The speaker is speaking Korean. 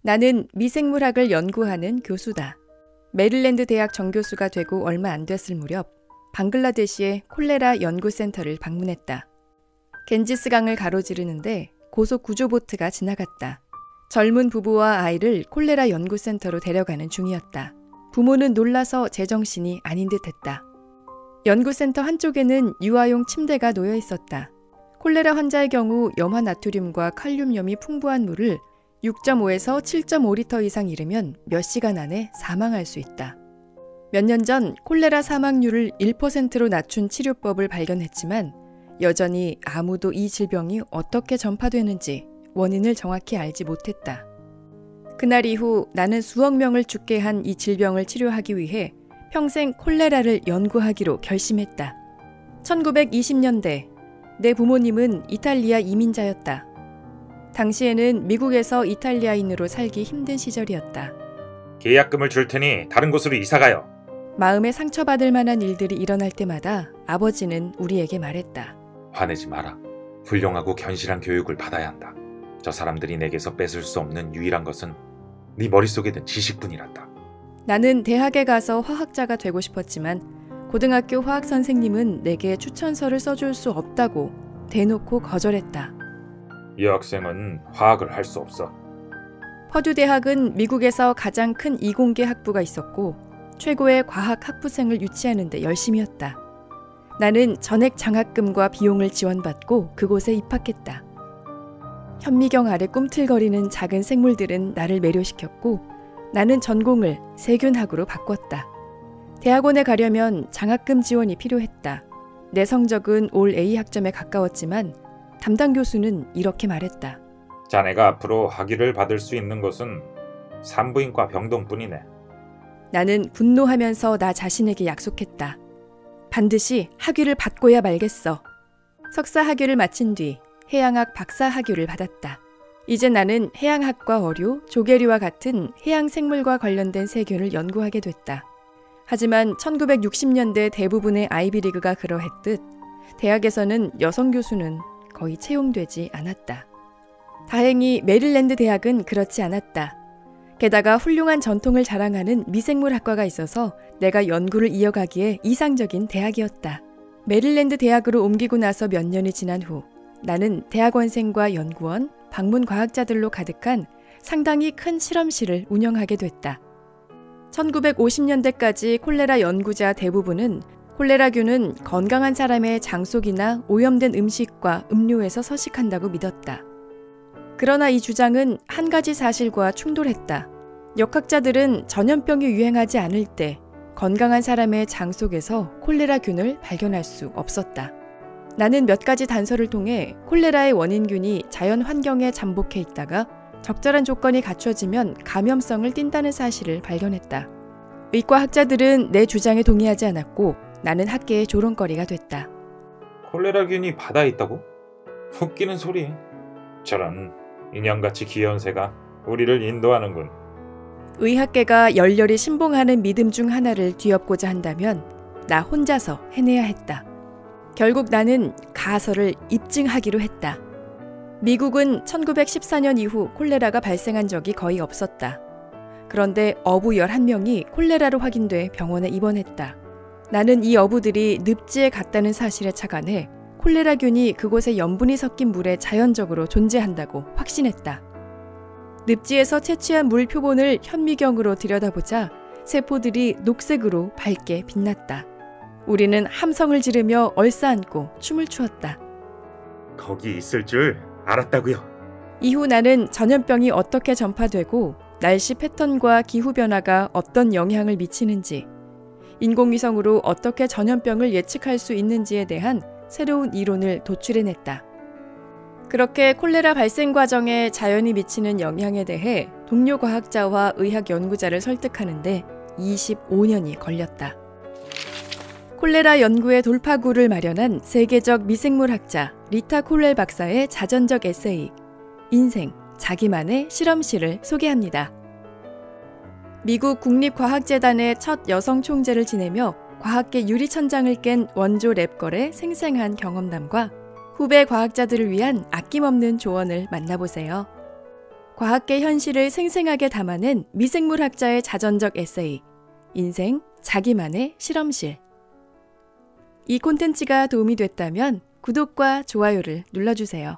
나는 미생물학을 연구하는 교수다. 메릴랜드 대학 정교수가 되고 얼마 안 됐을 무렵 방글라데시의 콜레라 연구센터를 방문했다. 겐지스강을 가로지르는데 고속 구조보트가 지나갔다. 젊은 부부와 아이를 콜레라 연구센터로 데려가는 중이었다. 부모는 놀라서 제정신이 아닌 듯했다. 연구센터 한쪽에는 유아용 침대가 놓여 있었다. 콜레라 환자의 경우 염화 나트륨과 칼륨염이 풍부한 물을 6.5에서 7.5리터 이상 잃으면 몇 시간 안에 사망할 수 있다. 몇 년 전 콜레라 사망률을 1%로 낮춘 치료법을 발견했지만 여전히 아무도 이 질병이 어떻게 전파되는지 원인을 정확히 알지 못했다. 그날 이후 나는 수억 명을 죽게 한 이 질병을 치료하기 위해 평생 콜레라를 연구하기로 결심했다. 1920년대 내 부모님은 이탈리아 이민자였다. 당시에는 미국에서 이탈리아인으로 살기 힘든 시절이었다. 계약금을 줄 테니 다른 곳으로 이사가요. 마음에 상처받을 만한 일들이 일어날 때마다 아버지는 우리에게 말했다. 화내지 마라. 훌륭하고 견실한 교육을 받아야 한다. 저 사람들이 내게서 뺏을 수 없는 유일한 것은 네 머릿속에 든 지식뿐이란다. 나는 대학에 가서 화학자가 되고 싶었지만 고등학교 화학 선생님은 내게 추천서를 써줄 수 없다고 대놓고 거절했다. 이 학생은 화학을 할 수 없어. 퍼듀 대학은 미국에서 가장 큰 이공계 학부가 있었고 최고의 과학 학부생을 유치하는 데 열심이었다. 나는 전액 장학금과 비용을 지원받고 그곳에 입학했다. 현미경 아래 꿈틀거리는 작은 생물들은 나를 매료시켰고 나는 전공을 세균학으로 바꿨다. 대학원에 가려면 장학금 지원이 필요했다. 내 성적은 올 A 학점에 가까웠지만 담당 교수는 이렇게 말했다. 자네가 앞으로 학위를 받을 수 있는 것은 산부인과 병동뿐이네. 나는 분노하면서 나 자신에게 약속했다. 반드시 학위를 받고야 말겠어. 석사 학위를 마친 뒤 해양학 박사 학위를 받았다. 이제 나는 해양학과 어류, 조개류와 같은 해양 생물과 관련된 세균을 연구하게 됐다. 하지만 1960년대 대부분의 아이비리그가 그러했듯 대학에서는 여성 교수는 거의 채용되지 않았다. 다행히 메릴랜드 대학은 그렇지 않았다. 게다가 훌륭한 전통을 자랑하는 미생물학과가 있어서 내가 연구를 이어가기에 이상적인 대학이었다. 메릴랜드 대학으로 옮기고 나서 몇 년이 지난 후 나는 대학원생과 연구원, 방문 과학자들로 가득한 상당히 큰 실험실을 운영하게 됐다. 1950년대까지 콜레라 연구자 대부분은 콜레라균은 건강한 사람의 장 속이나 오염된 음식과 음료에서 서식한다고 믿었다. 그러나 이 주장은 한 가지 사실과 충돌했다. 역학자들은 전염병이 유행하지 않을 때 건강한 사람의 장 속에서 콜레라균을 발견할 수 없었다. 나는 몇 가지 단서를 통해 콜레라의 원인균이 자연 환경에 잠복해 있다가 적절한 조건이 갖춰지면 감염성을 띈다는 사실을 발견했다. 의과 학자들은 내 주장에 동의하지 않았고 나는 학계의 조롱거리가 됐다. 콜레라균이 바다에 있다고? 웃기는 소리. 저런 인형같이 귀여운 새가 우리를 인도하는군. 의학계가 열렬히 신봉하는 믿음 중 하나를 뒤엎고자 한다면 나 혼자서 해내야 했다. 결국 나는 가설을 입증하기로 했다. 미국은 1914년 이후 콜레라가 발생한 적이 거의 없었다. 그런데 어부 11명이 콜레라로 확인돼 병원에 입원했다. 나는 이 어부들이 늪지에 갔다는 사실에 착안해 콜레라균이 그곳에 염분이 섞인 물에 자연적으로 존재한다고 확신했다. 늪지에서 채취한 물 표본을 현미경으로 들여다보자 세포들이 녹색으로 밝게 빛났다. 우리는 함성을 지르며 얼싸안고 춤을 추었다. 거기 있을 줄 알았다고요. 이후 나는 전염병이 어떻게 전파되고 날씨 패턴과 기후변화가 어떤 영향을 미치는지, 인공위성으로 어떻게 전염병을 예측할 수 있는지에 대한 새로운 이론을 도출해냈다. 그렇게 콜레라 발생 과정에 자연이 미치는 영향에 대해 동료 과학자와 의학 연구자를 설득하는데 25년이 걸렸다. 콜레라 연구의 돌파구를 마련한 세계적 미생물학자 리타 콜렐 박사의 자전적 에세이 인생, 자기만의 실험실을 소개합니다. 미국 국립과학재단의 첫 여성 총재를 지내며 과학계 유리천장을 깬 원조 랩걸의 생생한 경험담과 후배 과학자들을 위한 아낌없는 조언을 만나보세요. 과학계 현실을 생생하게 담아낸 미생물 학자의 자전적 에세이, 인생 자기만의 실험실. 이 콘텐츠가 도움이 됐다면 구독과 좋아요를 눌러주세요.